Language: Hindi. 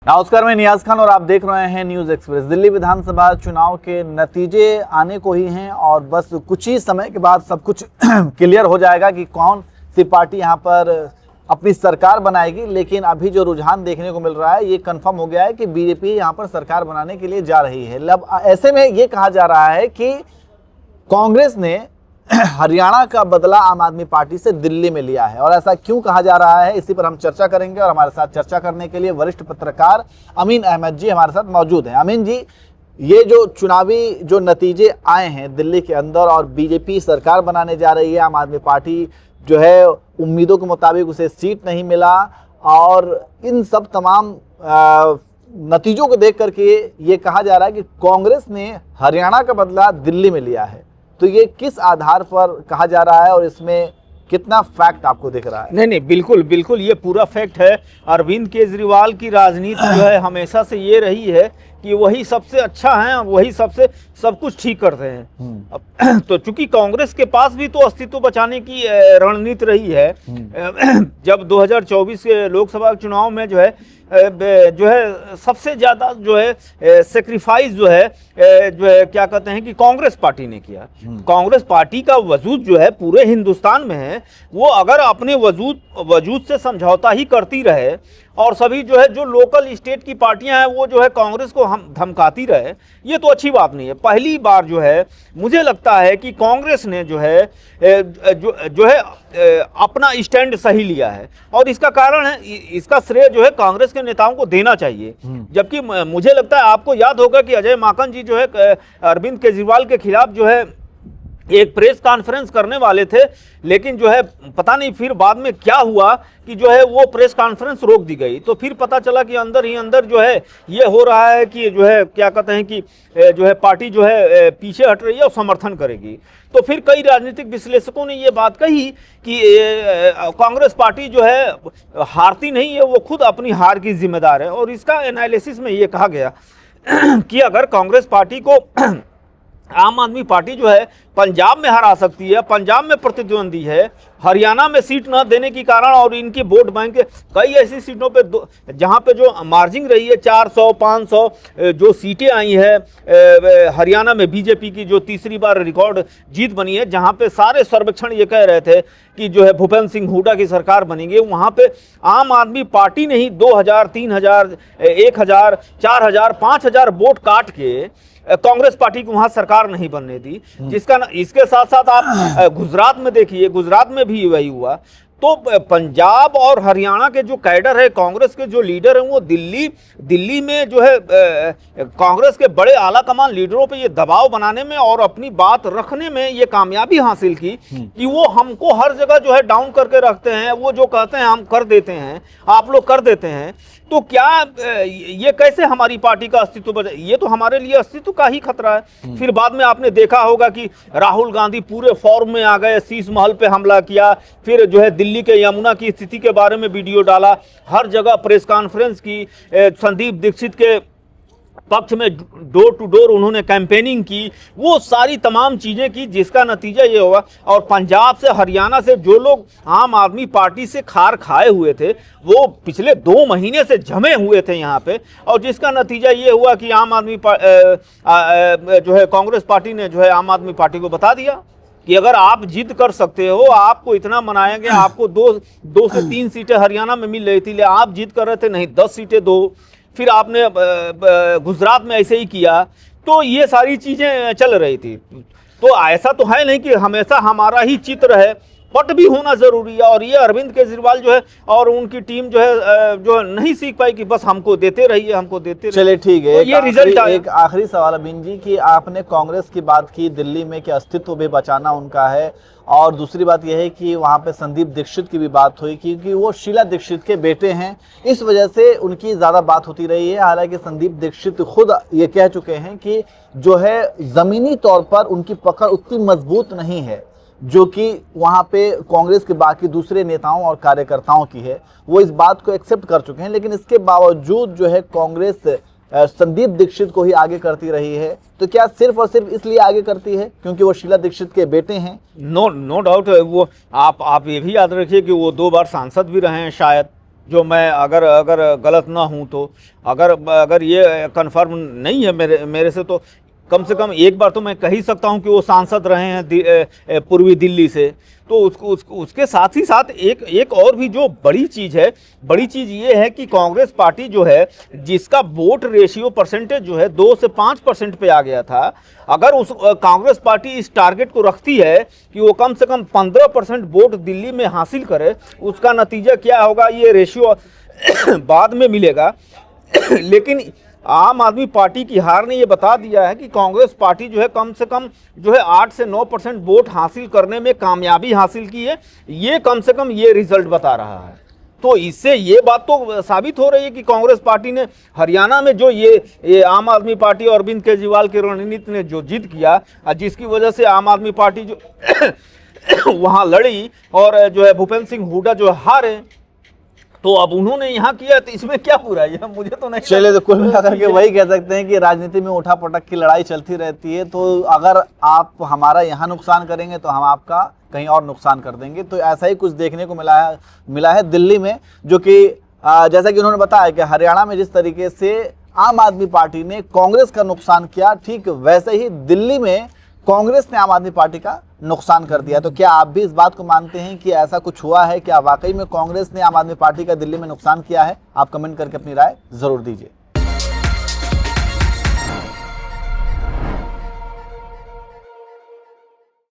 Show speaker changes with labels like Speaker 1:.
Speaker 1: नमस्कार, मैं नियाज खान और आप देख रहे हैं न्यूज एक्सप्रेस। दिल्ली विधानसभा चुनाव के नतीजे आने को ही हैं और बस कुछ ही समय के बाद सब कुछ क्लियर हो जाएगा कि कौन सी पार्टी यहां पर अपनी सरकार बनाएगी। लेकिन अभी जो रुझान देखने को मिल रहा है ये कंफर्म हो गया है कि बीजेपी यहां पर सरकार बनाने के लिए जा रही है। अब ऐसे में ये कहा जा रहा है कि कांग्रेस ने हरियाणा का बदला आम आदमी पार्टी से दिल्ली में लिया है। और ऐसा क्यों कहा जा रहा है, इसी पर हम चर्चा करेंगे। और हमारे साथ चर्चा करने के लिए वरिष्ठ पत्रकार अमीन अहमद जी हमारे साथ मौजूद हैं। अमीन जी, ये जो चुनावी जो नतीजे आए हैं दिल्ली के अंदर और बीजेपी सरकार बनाने जा रही है, आम आदमी पार्टी जो है उम्मीदों के मुताबिक उसे सीट नहीं मिला, और इन सब तमाम नतीजों को देख करके ये कहा जा रहा है कि कांग्रेस ने हरियाणा का बदला दिल्ली में लिया है। तो ये किस आधार पर कहा जा रहा है और इसमें कितना फैक्ट आपको दिख रहा है?
Speaker 2: नहीं, बिल्कुल ये पूरा फैक्ट है। अरविंद केजरीवाल की राजनीति जो है हमेशा से ये रही है कि वही सबसे अच्छा है, वही सबसे सब कुछ ठीक करते हैं। तो चूंकि कांग्रेस के पास भी तो अस्तित्व बचाने की रणनीति रही है। जब 2024 के लोकसभा चुनाव में जो है सबसे ज्यादा जो है सेक्रीफाइस जो है क्या कहते हैं कि कांग्रेस पार्टी ने किया। कांग्रेस पार्टी का वजूद जो है पूरे हिंदुस्तान में है, वो अगर अपने वजूद से समझौता ही करती रहे और सभी जो है जो लोकल स्टेट की पार्टियां हैं वो जो है कांग्रेस को हम धमकाती रहे, ये तो अच्छी बात नहीं है। पहली बार जो है मुझे लगता है कि कांग्रेस ने जो है अपना स्टैंड सही लिया है, और इसका कारण है, इसका श्रेय जो है कांग्रेस के नेताओं को देना चाहिए। जबकि मुझे लगता है, आपको याद होगा कि अजय माकन जी जो है अरविंद केजरीवाल के खिलाफ जो है एक प्रेस कॉन्फ्रेंस करने वाले थे, लेकिन जो है पता नहीं फिर बाद में क्या हुआ कि जो है वो प्रेस कॉन्फ्रेंस रोक दी गई। तो फिर पता चला कि अंदर ही अंदर जो है ये हो रहा है कि जो है क्या कहते हैं कि जो है पार्टी जो है पीछे हट रही है और समर्थन करेगी। तो फिर कई राजनीतिक विश्लेषकों ने ये बात कही कि कांग्रेस पार्टी जो है हारती नहीं है, वो खुद अपनी हार की जिम्मेदार है। और इसका एनालिसिस में ये कहा गया कि अगर कांग्रेस पार्टी को आम आदमी पार्टी जो है पंजाब में हरा सकती है, पंजाब में प्रतिद्वंदी है, हरियाणा में सीट न देने के कारण और इनकी वोट बैंक कई ऐसी सीटों पे जहां पे जो मार्जिन रही है 400-500 जो सीटें आई है हरियाणा में बीजेपी की जो तीसरी बार रिकॉर्ड जीत बनी है, जहां पे सारे सर्वेक्षण ये कह रहे थे कि जो है भूपेंद्र सिंह हुड्डा की सरकार बनेगी, वहां पे आम आदमी पार्टी ने ही 2000, 3000, 1000, 4000, 5000 वोट काट के कांग्रेस पार्टी को वहां सरकार नहीं बनने दी। जिसका इसके साथ साथ आप गुजरात में देखिए, गुजरात में भी वही हुआ। तो पंजाब और हरियाणा के जो कैडर है, कांग्रेस के जो लीडर हैं, वो दिल्ली में जो है कांग्रेस के बड़े आला कमान लीडरों पे ये दबाव बनाने में और अपनी बात रखने में ये कामयाबी हासिल की कि वो हमको हर जगह जो है डाउन करके रखते हैं। वो जो कहते हैं हम कर देते हैं, आप लोग कर देते हैं। तो क्या ये कैसे हमारी पार्टी का अस्तित्व बचा? ये तो हमारे लिए अस्तित्व का ही खतरा है। फिर बाद में आपने देखा होगा कि राहुल गांधी पूरे फॉर्म में आ गए, शीश महल पे हमला किया, फिर जो है दिल्ली के यमुना की स्थिति के बारे में वीडियो डाला, हर जगह प्रेस कॉन्फ्रेंस की, संदीप दीक्षित के पक्ष में डोर टू डोर उन्होंने कैंपेनिंग की, वो सारी तमाम चीजें की, जिसका नतीजा ये हुआ। और पंजाब से हरियाणा से जो लोग आम आदमी पार्टी से खार खाए हुए थे, वो पिछले 2 महीने से जमे हुए थे यहाँ पे, और जिसका नतीजा ये हुआ कि आम आदमी जो है कांग्रेस पार्टी ने जो है आम आदमी पार्टी को बता दिया कि अगर आप जिद कर सकते हो, आपको इतना मनाएंगे, आपको 2 से 3 सीटें हरियाणा में मिल रही थी, ले आप जिद कर रहे थे नहीं 10 सीटें दो। फिर आपने गुजरात में ऐसे ही किया। तो ये सारी चीजें चल रही थी। तो ऐसा तो है नहीं कि हमेशा हमारा ही चित्र है, पट भी होना जरूरी है। और ये अरविंद केजरीवाल जो है और उनकी टीम जो है जो नहीं सीख पाई कि बस हमको देते रहिए, हमको देते रहिए।
Speaker 1: चलिए ठीक है,
Speaker 2: तो ये रिजल्ट आया।
Speaker 1: एक आखिरी सवाल अमीन जी कि आपने कांग्रेस की बात की, दिल्ली में कि अस्तित्व भी बचाना उनका है, और दूसरी बात यह है कि वहां पे संदीप दीक्षित की भी बात हुई क्योंकि वो शीला दीक्षित के बेटे हैं, इस वजह से उनकी ज्यादा बात होती रही है। हालांकि संदीप दीक्षित खुद ये कह चुके हैं कि जो है जमीनी तौर पर उनकी पकड़ उतनी मजबूत नहीं है जो कि वहां पे कांग्रेस के बाकी दूसरे नेताओं और कार्यकर्ताओं की है। वो इस बात को एक्सेप्ट कर चुके हैं, लेकिन इसके बावजूद जो है कांग्रेस संदीप दीक्षित को ही आगे करती रही है। तो क्या सिर्फ और सिर्फ इसलिए आगे करती है क्योंकि वो शीला दीक्षित के बेटे हैं?
Speaker 2: No doubt. वो आप ये भी याद रखिए कि वो 2 बार सांसद भी रहे हैं शायद। जो मैं अगर अगर गलत ना हूं तो, अगर ये कंफर्म नहीं है मेरे से, तो कम से कम एक बार तो मैं कह ही सकता हूं कि वो सांसद रहे हैं पूर्वी दिल्ली से। तो उसके साथ ही साथ एक और भी जो बड़ी चीज़ है, बड़ी चीज़ ये है कि कांग्रेस पार्टी जो है, जिसका वोट रेशियो परसेंटेज जो है 2 से 5% पे आ गया था, अगर उस कांग्रेस पार्टी इस टारगेट को रखती है कि वो कम से कम 15% वोट दिल्ली में हासिल करे, उसका नतीजा क्या होगा ये रेशियो बाद में मिलेगा। लेकिन आम आदमी पार्टी की हार ने ये बता दिया है कि कांग्रेस पार्टी जो है कम से कम जो है 8 से 9% वोट हासिल करने में कामयाबी हासिल की है। ये कम से कम ये रिजल्ट बता रहा है। तो इससे ये बात तो साबित हो रही है कि कांग्रेस पार्टी ने हरियाणा में जो ये आम आदमी पार्टी और अरविंद केजरीवाल की रणनीति ने जो जीत किया, जिसकी वजह से आम आदमी पार्टी जो वहाँ लड़ी और जो है भूपेंद्र सिंह हुड्डा जो हारे, तो अब उन्होंने यहाँ किया, तो इसमें क्या बुराई है? मुझे तो नहीं।
Speaker 1: चलिए, तो कुल मिलाकर के वही कह सकते हैं कि राजनीति में उठा पटक की लड़ाई चलती रहती है। तो अगर आप हमारा यहाँ नुकसान करेंगे तो हम आपका कहीं और नुकसान कर देंगे। तो ऐसा ही कुछ देखने को मिला है दिल्ली में, जो कि जैसा कि उन्होंने बताया कि हरियाणा में जिस तरीके से आम आदमी पार्टी ने कांग्रेस का नुकसान किया, ठीक वैसे ही दिल्ली में कांग्रेस ने आम आदमी पार्टी का नुकसान कर दिया। तो क्या आप भी इस बात को मानते हैं कि ऐसा कुछ हुआ है? क्या वाकई में कांग्रेस ने आम आदमी पार्टी का दिल्ली में नुकसान किया है? आप कमेंट करके अपनी राय जरूर दीजिए।